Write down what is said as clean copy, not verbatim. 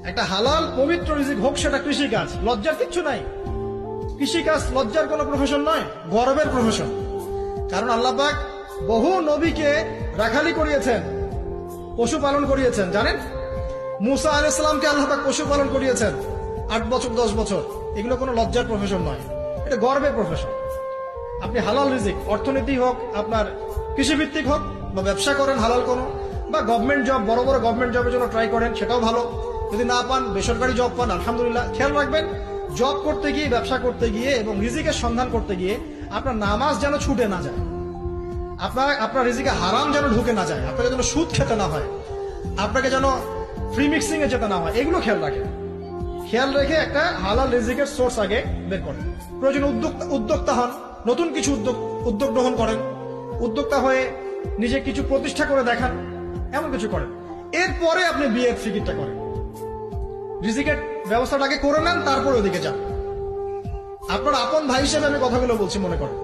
একটা হালাল পবিত্র রিজিক হোক, সেটা কৃষিকাজ, লজ্জার কিচ্ছু নাই। কৃষিকাজ লজ্জার কোনো প্রফেশন নয়, গর্বের প্রফেশন। কারণ আল্লাহ পাক বহু নবীকে রাখালি করিয়েছেন, পশুপালন করিয়েছেন। জানেন, মুসা আলাইহিস সালামকে আল্লাহ পাক পশুপালন করিয়েছেন 8 বছর 10 বছর। এগুলো কোনো লজ্জার প্রফেশন নয়, এটা গর্বের প্রফেশন। আপনি হালাল রিজিক, অর্থনীতি হোক, আপনার কৃষিভিত্তিক হোক, বা ব্যবসা করেন হালাল কোনো, বা গভর্নমেন্ট জব, বড় বড় গভর্নমেন্ট জবের জন্য ট্রাই করেন, সেটাও ভালো। যদি না পান, বেসরকারি জব পান, আলহামদুলিল্লাহ। খেয়াল রাখবেন, জব করতে গিয়ে, ব্যবসা করতে গিয়ে এবং রিজিকের সন্ধান করতে গিয়ে আপনার নামাজ যেন ছুটে না যায়, আপনার রিজিকে হারাম যেন ঢুকে না যায়, আপনাকে যেন সুদ খেতে না হয়, আপনাকে যেন ফ্রি মিক্সিং এ যেতে না হয়। এগুলো খেয়াল রাখেন। খেয়াল রেখে একটা হালাল রিজিকের সোর্স আগে বের করেন। প্রয়োজন উদ্যোক্তা হন, নতুন কিছু উদ্যোগ গ্রহণ করেন, উদ্যোক্তা হয়ে নিজে কিছু প্রতিষ্ঠা করে দেখান, এমন কিছু করেন। এরপরে আপনি বিয়ের ফিকিরটা করেন। রিজিকের ব্যবস্থাটাকে করে নেন, তারপরে ওদিকে যান। আপনার আপন ভাই হিসেবে আমি কথাগুলো বলছি, মনে করেন।